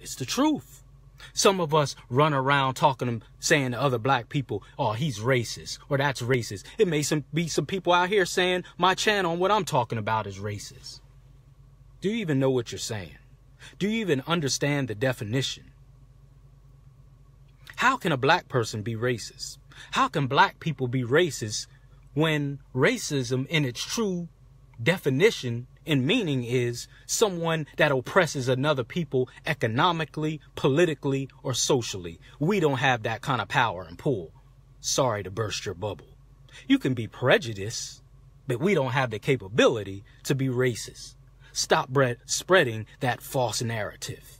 It's the truth. Some of us run around saying to other black people, oh, he's racist, or that's racist. It may be some people out here saying my channel and what I'm talking about is racist. Do you even know what you're saying? Do you even understand the definition? How can a black person be racist? How can black people be racist when racism in its true definition and meaning is someone that oppresses another people economically, politically, or socially? We don't have that kind of power and pull. Sorry to burst your bubble. You can be prejudiced, but we don't have the capability to be racist. Stop spreading that false narrative.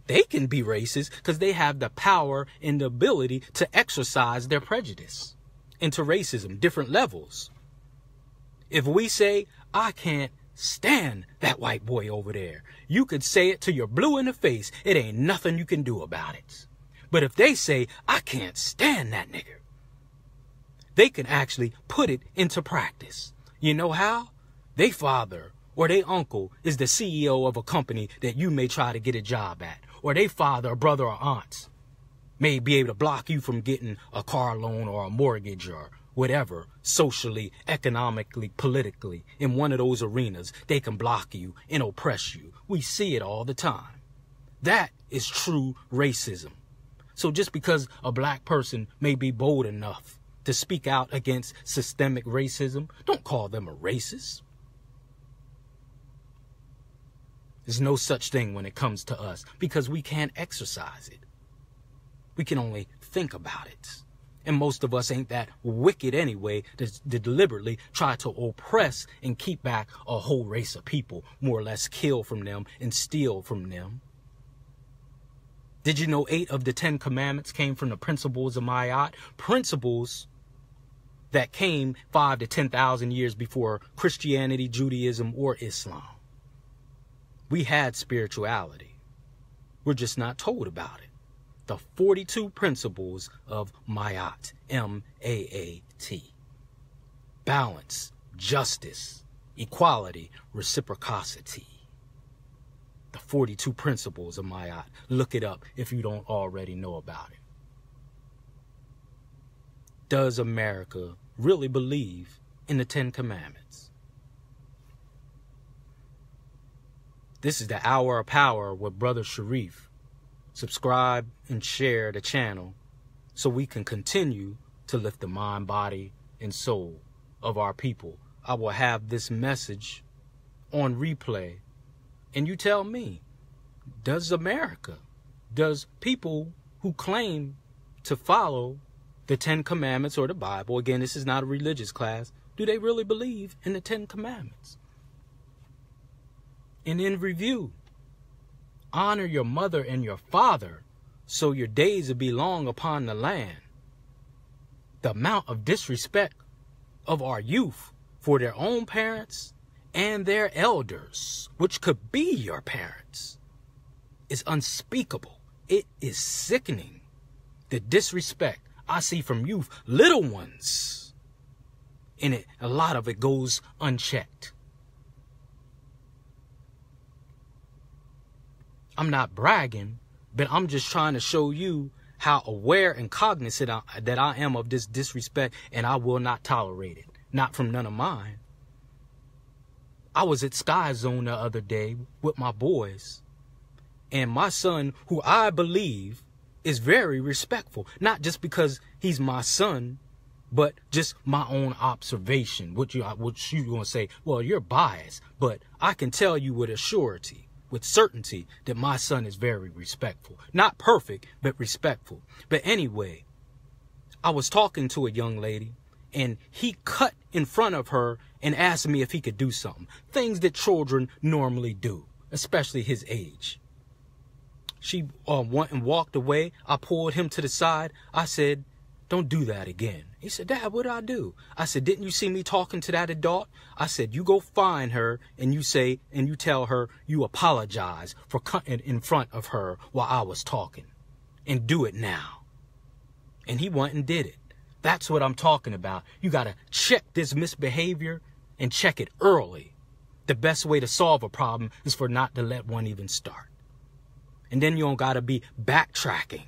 They can be racist because they have the power and the ability to exercise their prejudice into racism, different levels. If we say, I can't stand that white boy over there, you could say it till you're blue in the face. It ain't nothing you can do about it. But if they say, I can't stand that nigger, they can actually put it into practice. You know how? They father or they uncle is the CEO of a company that you may try to get a job at. Or they father or brother or aunts may be able to block you from getting a car loan or a mortgage or whatever, socially, economically, politically. In one of those arenas, they can block you and oppress you. We see it all the time. That is true racism. So just because a black person may be bold enough to speak out against systemic racism, don't call them a racist. There's no such thing when it comes to us because we can't exercise it. We can only think about it. And most of us ain't that wicked anyway to deliberately try to oppress and keep back a whole race of people, more or less kill from them and steal from them. Did you know 8 of the 10 commandments came from the principles of Ma'at? Principles that came 5,000 to 10,000 years before Christianity, Judaism, or Islam. We had spirituality. We're just not told about it. The 42 principles of Ma'at, M-A-A-T. Balance, justice, equality, reciprocity. The 42 principles of Ma'at. Look it up if you don't already know about it. Does America really believe in the 10 Commandments? This is the Hour of Power with Brother Sharif. Subscribe and share the channel so we can continue to lift the mind, body, and soul of our people. I will have this message on replay. And you tell me, does America, does people who claim to follow the 10 Commandments or the Bible, again, this is not a religious class, do they really believe in the 10 Commandments? And in review, honor your mother and your father so your days will be long upon the land. The amount of disrespect of our youth for their own parents and their elders, which could be your parents, is unspeakable. It is sickening. The disrespect I see from youth, little ones, and a lot of it goes unchecked. I'm not bragging, but I'm just trying to show you how aware and cognizant that I am of this disrespect, and I will not tolerate it. Not from none of mine. I was at Sky Zone the other day with my boys, and my son, who I believe is very respectful, not just because he's my son, but just my own observation. What you gonna say? Well, you're biased, but I can tell you with a surety, with certainty, that my son is very respectful. Not perfect, but respectful. But anyway, I was talking to a young lady, and he cut in front of her and asked me if he could do something. Things that children normally do, especially his age. She went and walked away. I pulled him to the side. I said, don't do that again. He said, Dad, what did I do? I said, didn't you see me talking to that adult? I said, you go find her and you tell her you apologize for cutting in front of her while I was talking. And do it now. And he went and did it. That's what I'm talking about. You got to check this misbehavior and check it early. The best way to solve a problem is for not to let one even start. And then you don't got to be backtracking.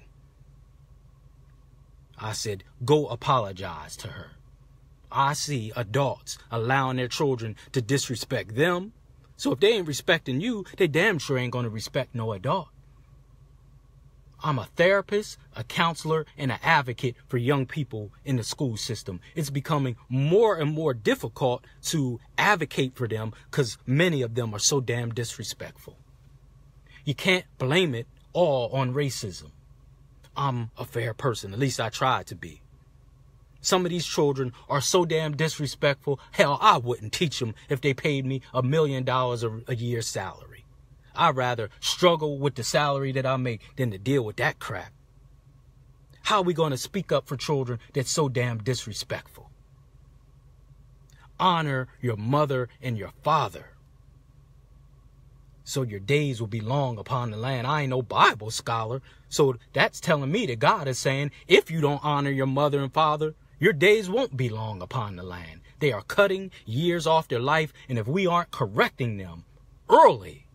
I said, go apologize to her. I see adults allowing their children to disrespect them. So if they ain't respecting you, they damn sure ain't going to respect no adult. I'm a therapist, a counselor, and an advocate for young people in the school system. It's becoming more and more difficult to advocate for them because many of them are so damn disrespectful. You can't blame it all on racism. I'm a fair person, at least I try to be. Some of these children are so damn disrespectful, hell, I wouldn't teach them if they paid me $1 million a year salary. I'd rather struggle with the salary that I make than to deal with that crap. How are we going to speak up for children that's so damn disrespectful? Honor your mother and your father, so your days will be long upon the land. I ain't no Bible scholar, so that's telling me that God is saying, if you don't honor your mother and father, your days won't be long upon the land. They are cutting years off their life, and if we aren't correcting them early,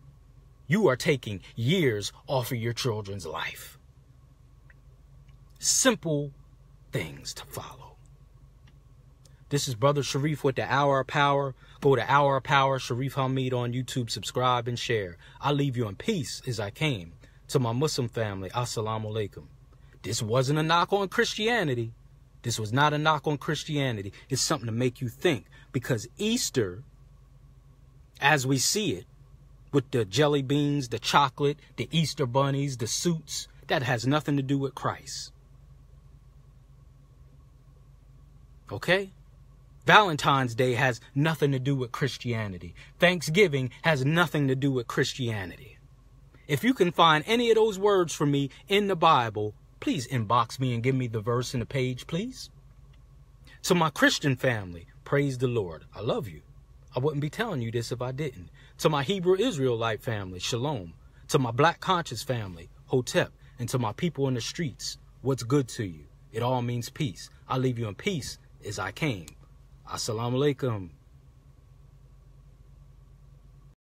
you are taking years off of your children's life. Simple things to follow. This is Brother Sharif with the Hour of Power. Go to Hour of Power, Sharif Hamid on YouTube. Subscribe and share. I leave you in peace as I came. To my Muslim family, Assalamu alaikum. This wasn't a knock on Christianity. This was not a knock on Christianity. It's something to make you think. Because Easter, as we see it, with the jelly beans, the chocolate, the Easter bunnies, the suits, that has nothing to do with Christ. Okay? Valentine's Day has nothing to do with Christianity. Thanksgiving has nothing to do with Christianity. If you can find any of those words for me in the Bible, please inbox me and give me the verse and the page, please. So my Christian family, praise the Lord. I love you. I wouldn't be telling you this if I didn't. To my Hebrew Israelite family, shalom. To my Black conscious family, hotep. And to my people in the streets, what's good to you? It all means peace. I leave you in peace as I came. Assalamu alaikum.